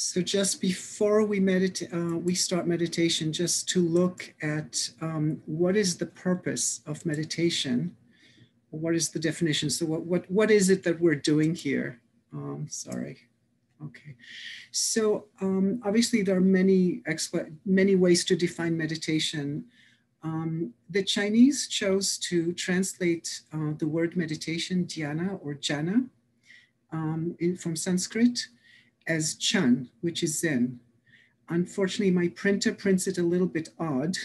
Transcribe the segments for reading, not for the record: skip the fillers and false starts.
So just before we we start meditation, just to look at what is the purpose of meditation, what is the definition? So what is it that we're doing here? Sorry. Okay. So obviously there are many ways to define meditation. The Chinese chose to translate the word meditation, dhyana or jhana, from Sanskrit, as Chan, which is Zen. Unfortunately, my printer prints it a little bit odd.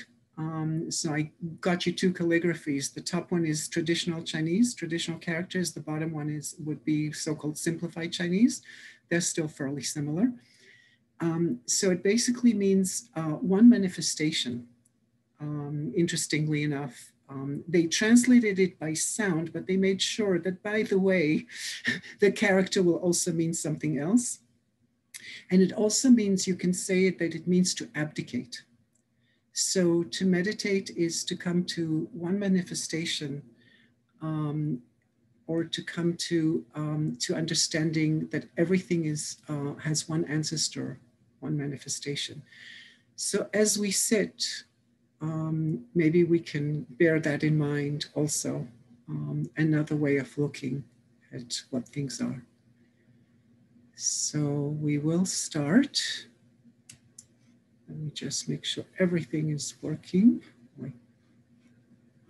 So I got you two calligraphies. The top one is traditional Chinese, traditional characters. The bottom one would be so-called simplified Chinese. They're still fairly similar. So it basically means one manifestation. Interestingly enough, they translated it by sound, but they made sure that, by the way, the character will also mean something else. And it also means, you can say it, that it means to abdicate. So to meditate is to come to one manifestation, or to come to understanding that everything has one ancestor, one manifestation. So as we sit, maybe we can bear that in mind also, another way of looking at what things are. So we will start. Let me just make sure everything is working.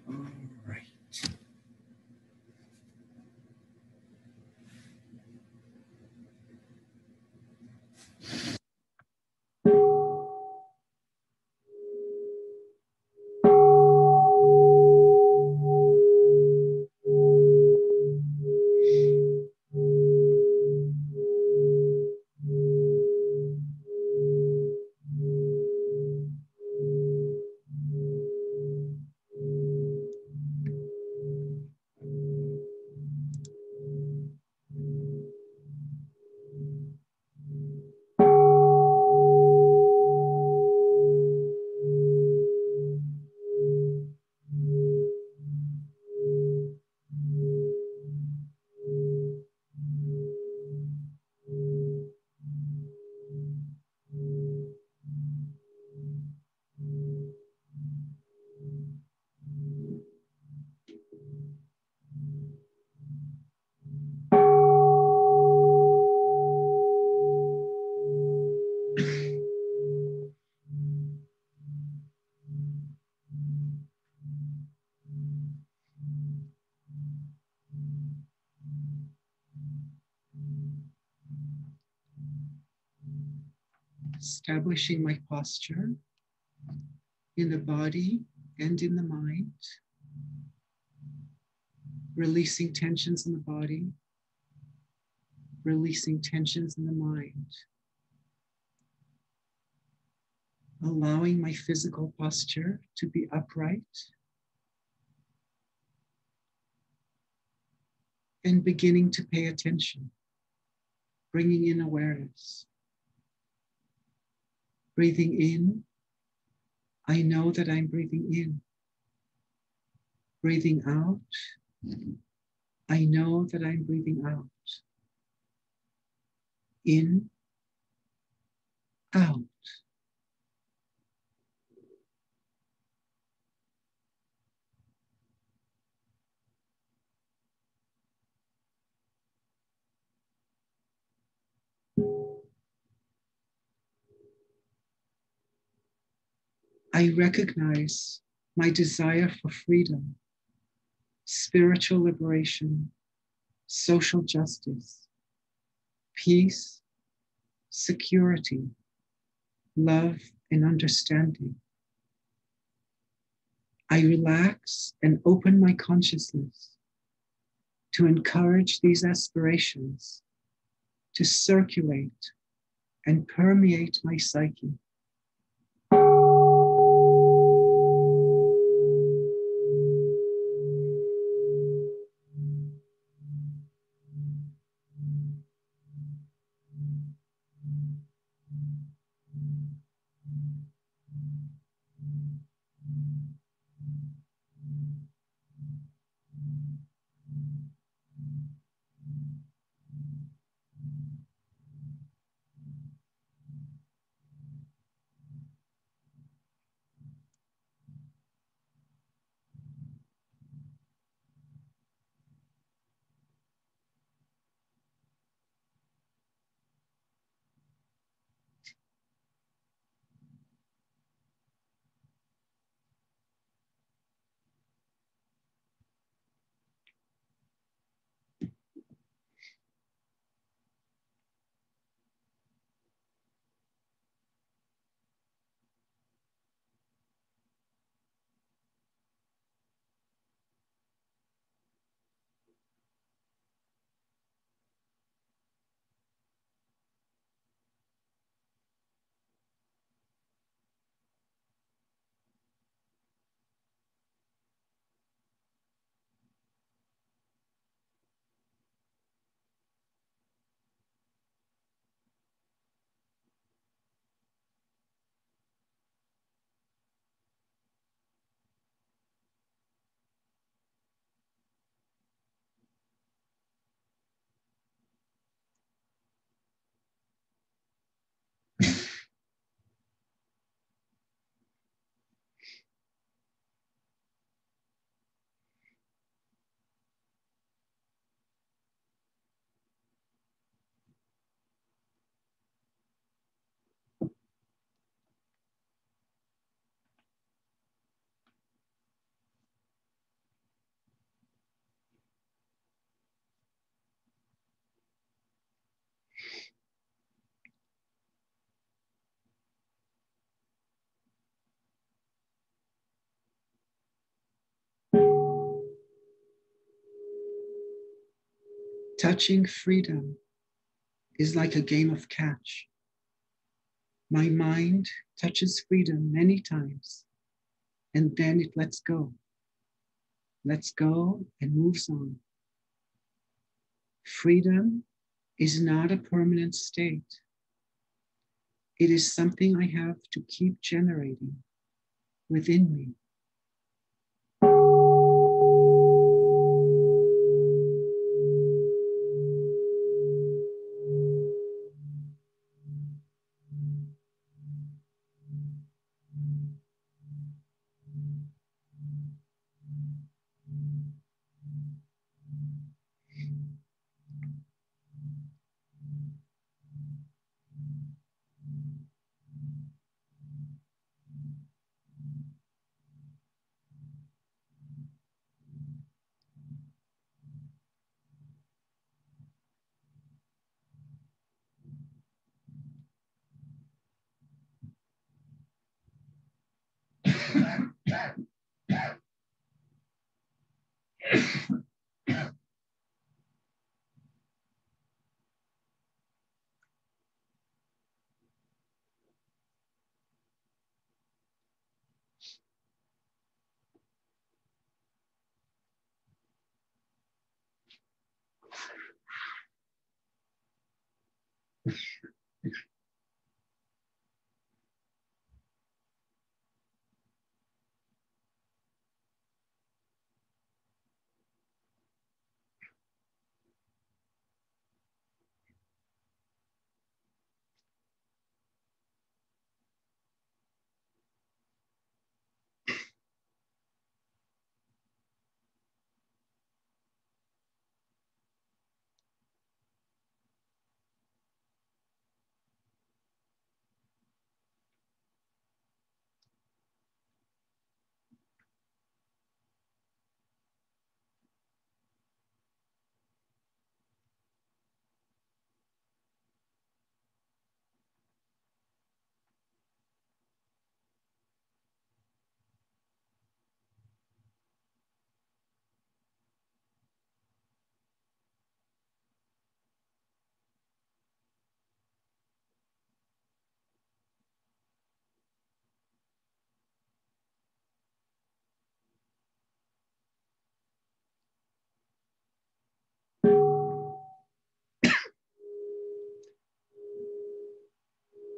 All right. Establishing my posture in the body and in the mind, releasing tensions in the body, releasing tensions in the mind, allowing my physical posture to be upright, and beginning to pay attention, bringing in awareness. Breathing in, I know that I'm breathing in. Breathing out, I know that I'm breathing out. In, out. I recognize my desire for freedom, spiritual liberation, social justice, peace, security, love, and understanding. I relax and open my consciousness to encourage these aspirations to circulate and permeate my psyche. Touching freedom is like a game of catch. My mind touches freedom many times, and then it lets go and moves on. Freedom is not a permanent state. It is something I have to keep generating within me.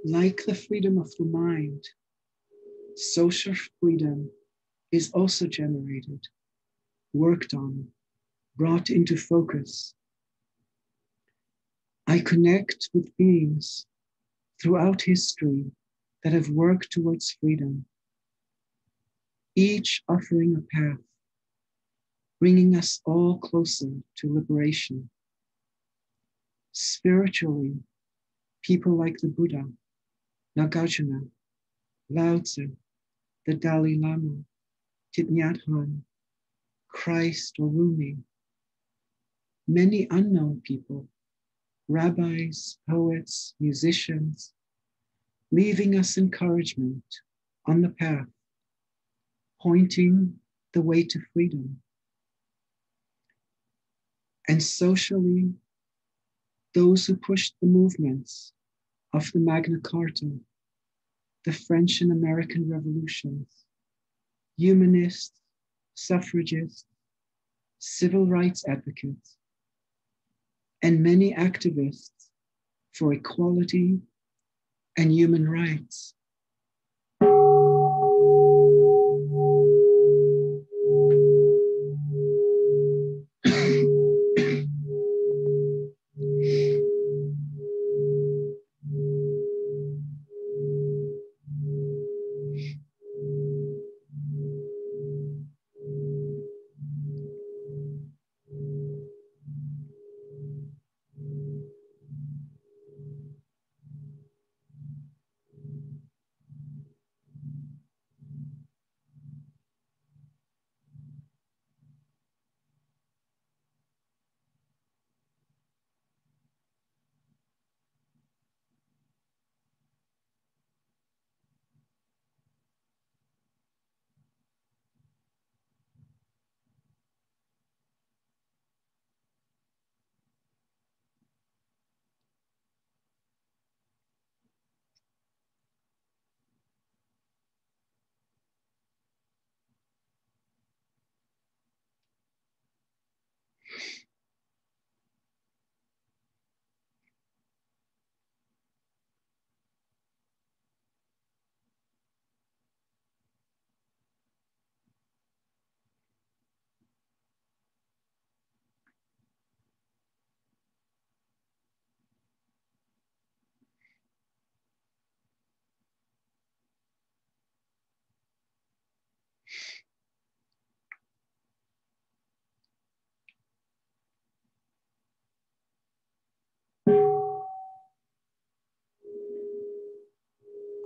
Like the freedom of the mind, social freedom is also generated, worked on, brought into focus. I connect with beings throughout history that have worked towards freedom, each offering a path, bringing us all closer to liberation. Spiritually, people like the Buddha, Nagarjuna, Lao Tzu, the Dalai Lama, Thich Nhat Hanh, Christ or Rumi, many unknown people, rabbis, poets, musicians, leaving us encouragement on the path, pointing the way to freedom. And socially, those who pushed the movements of the Magna Carta, the French and American revolutions, humanists, suffragists, civil rights advocates, and many activists for equality and human rights.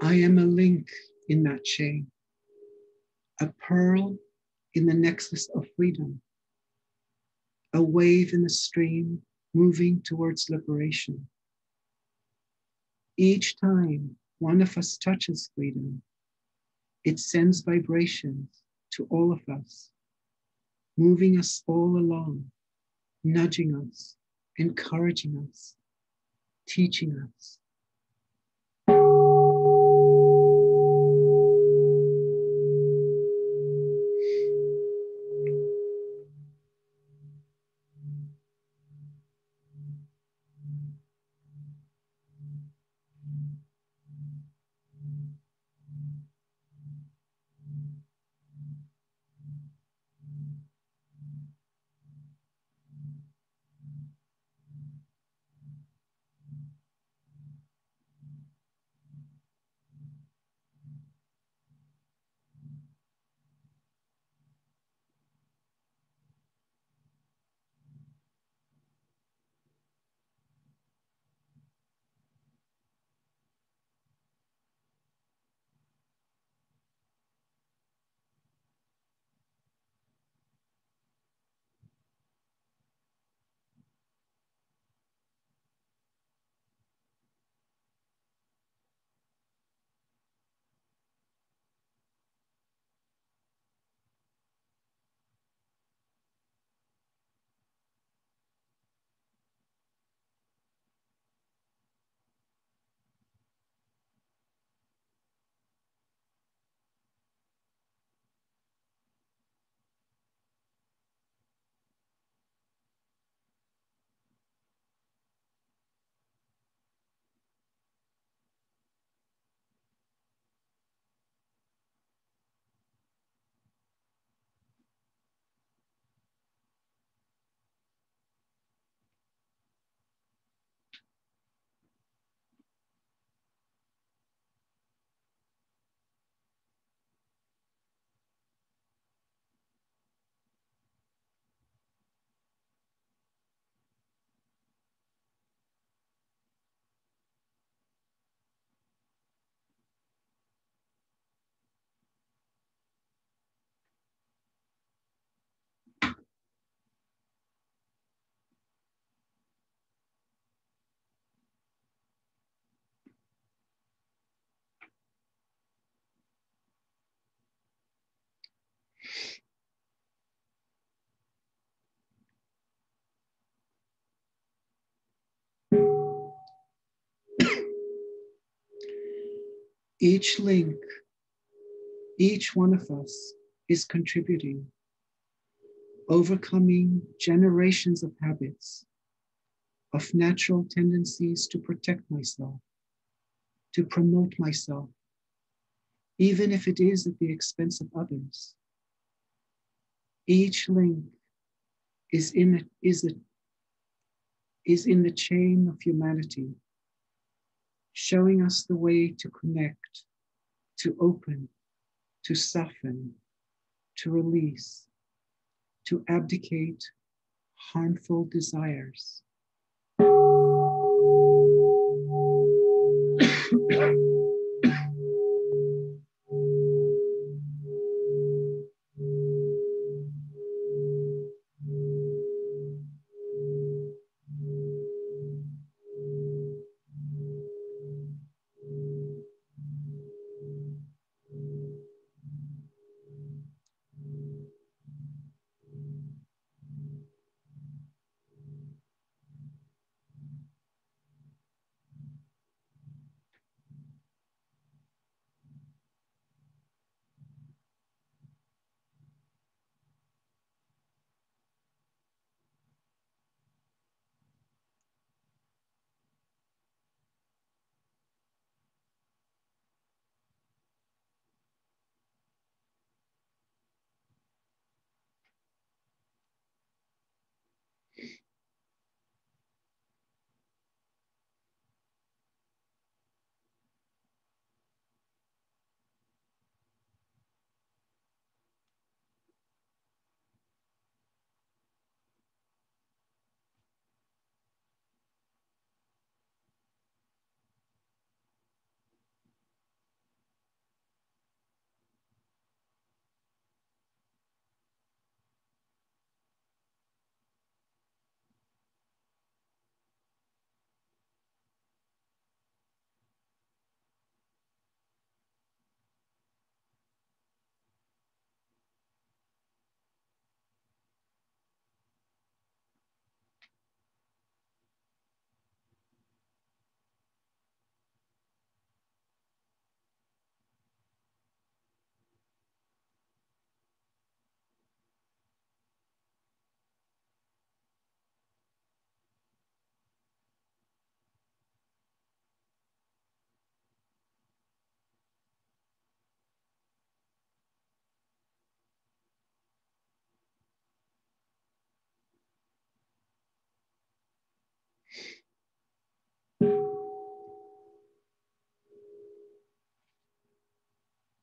I am a link in that chain, a pearl in the nexus of freedom, a wave in the stream moving towards liberation. Each time one of us touches freedom, it sends vibrations to all of us, moving us all along, nudging us, encouraging us, teaching us. Each link, each one of us is contributing, overcoming generations of habits, of natural tendencies to protect myself, to promote myself, even if it is at the expense of others. Each link is in the chain of humanity, showing us the way to connect, to open, to soften, to release, to abdicate harmful desires.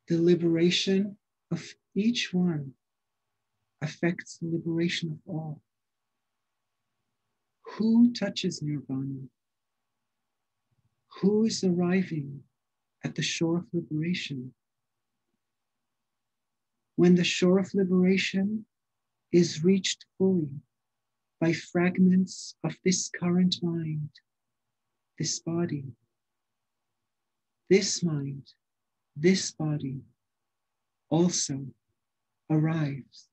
The liberation of each one affects the liberation of all. Who touches nirvana? Who is arriving at the shore of liberation? When the shore of liberation is reached fully by fragments of this current mind, this body, this mind, this body also arrives.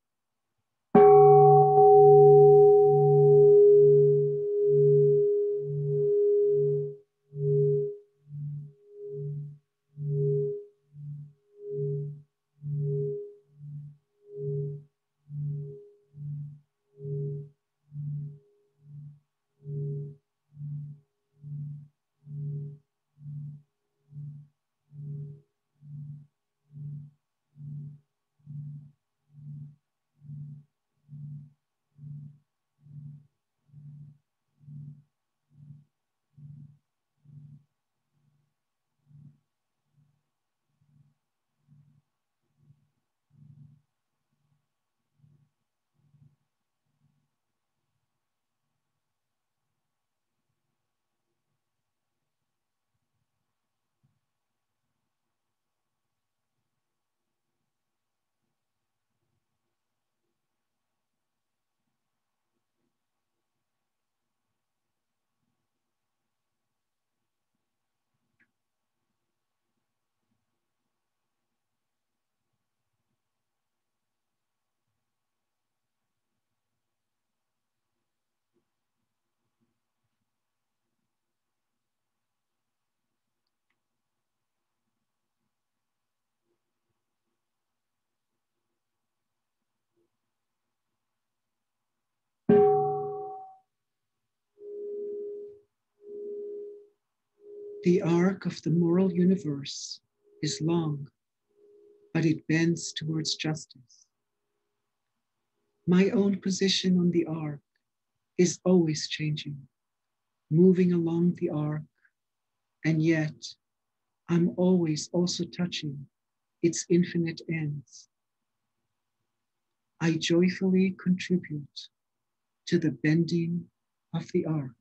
The arc of the moral universe is long, but it bends towards justice. My own position on the arc is always changing, moving along the arc, and yet I'm always also touching its infinite ends. I joyfully contribute to the bending of the arc.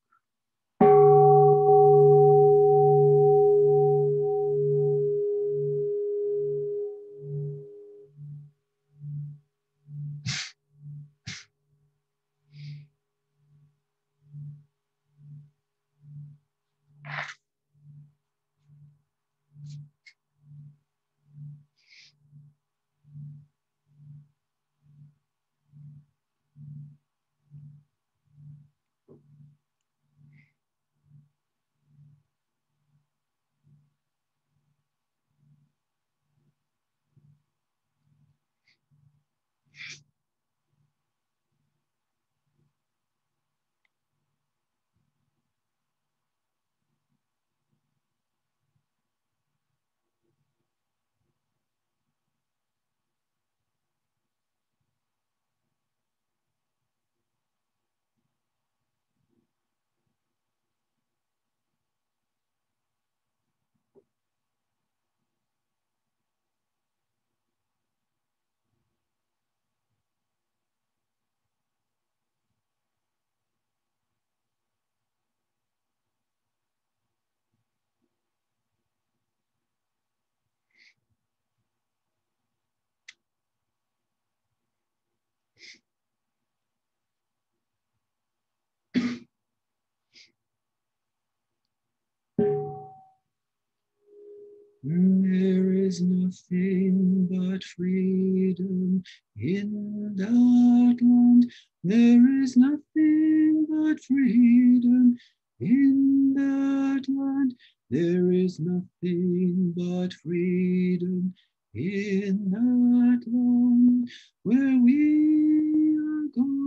There is nothing but freedom in that land. There is nothing but freedom in that land. There is nothing but freedom in that land where we are going.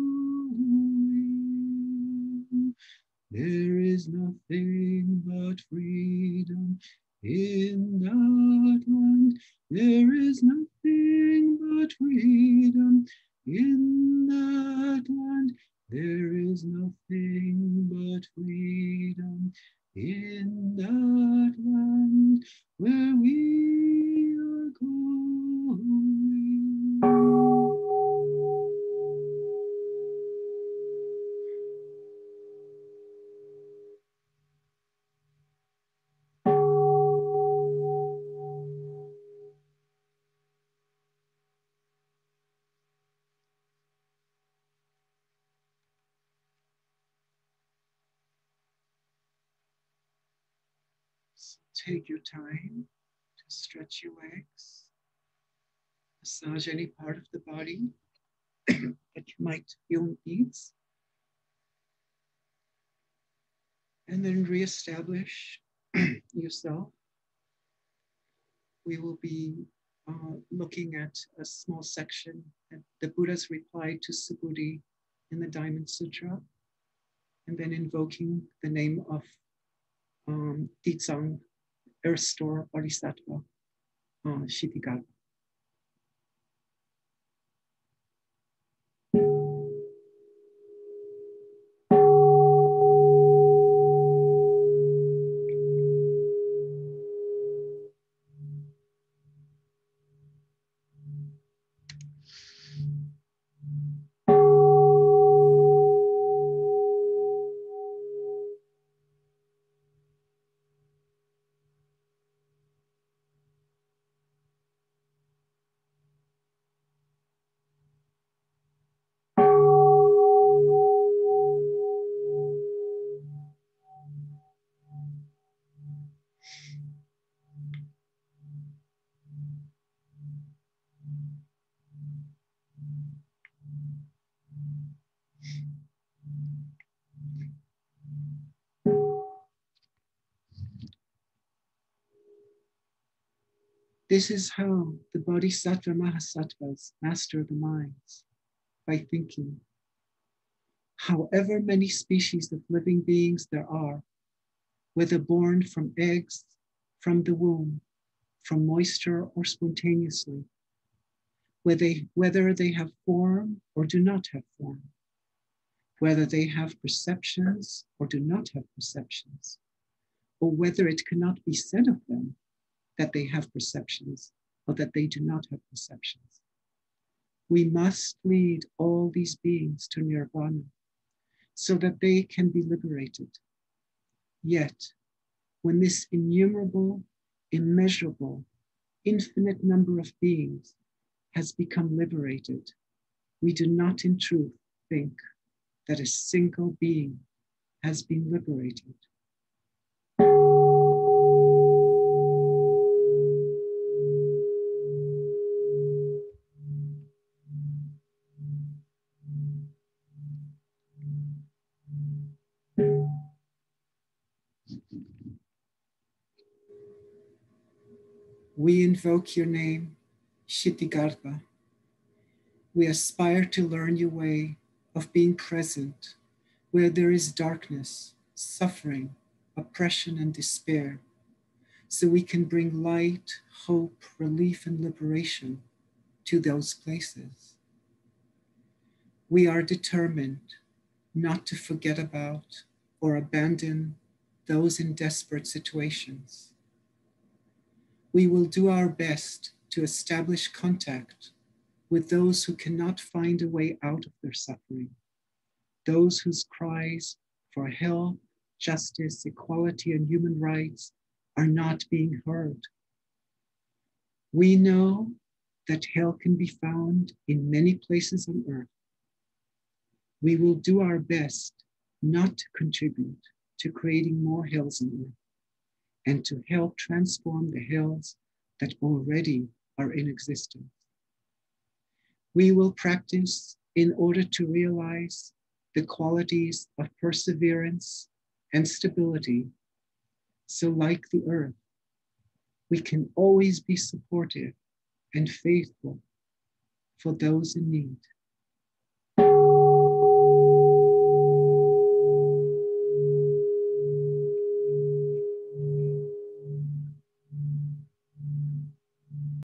There is nothing but freedom in that land. There is nothing but freedom in that land. There is nothing but freedom in that land where we are going. Take your time to stretch your legs, massage any part of the body that you might feel needs, and then reestablish yourself. We will be looking at a small section at the Buddha's reply to Subhuti in the Diamond Sutra, and then invoking the name of Ditsang, Earth Store Bodhisattva, Shitigarba. This is how the Bodhisattva Mahasattvas master the minds, by thinking. However many species of living beings there are, whether born from eggs, from the womb, from moisture or spontaneously, whether they have form or do not have form, whether they have perceptions or do not have perceptions, or whether it cannot be said of them that they have perceptions or that they do not have perceptions. We must lead all these beings to nirvana so that they can be liberated. Yet, when this innumerable, immeasurable, infinite number of beings has become liberated, we do not in truth think that a single being has been liberated. We invoke your name, Shitigarba. We aspire to learn your way of being present where there is darkness, suffering, oppression, and despair, so we can bring light, hope, relief, and liberation to those places. We are determined not to forget about or abandon those in desperate situations. We will do our best to establish contact with those who cannot find a way out of their suffering, those whose cries for health, justice, equality, and human rights are not being heard. We know that hell can be found in many places on earth. We will do our best not to contribute to creating more hells on earth and to help transform the hells that already are in existence. We will practice in order to realize the qualities of perseverance and stability, so like the earth, we can always be supportive and faithful for those in need.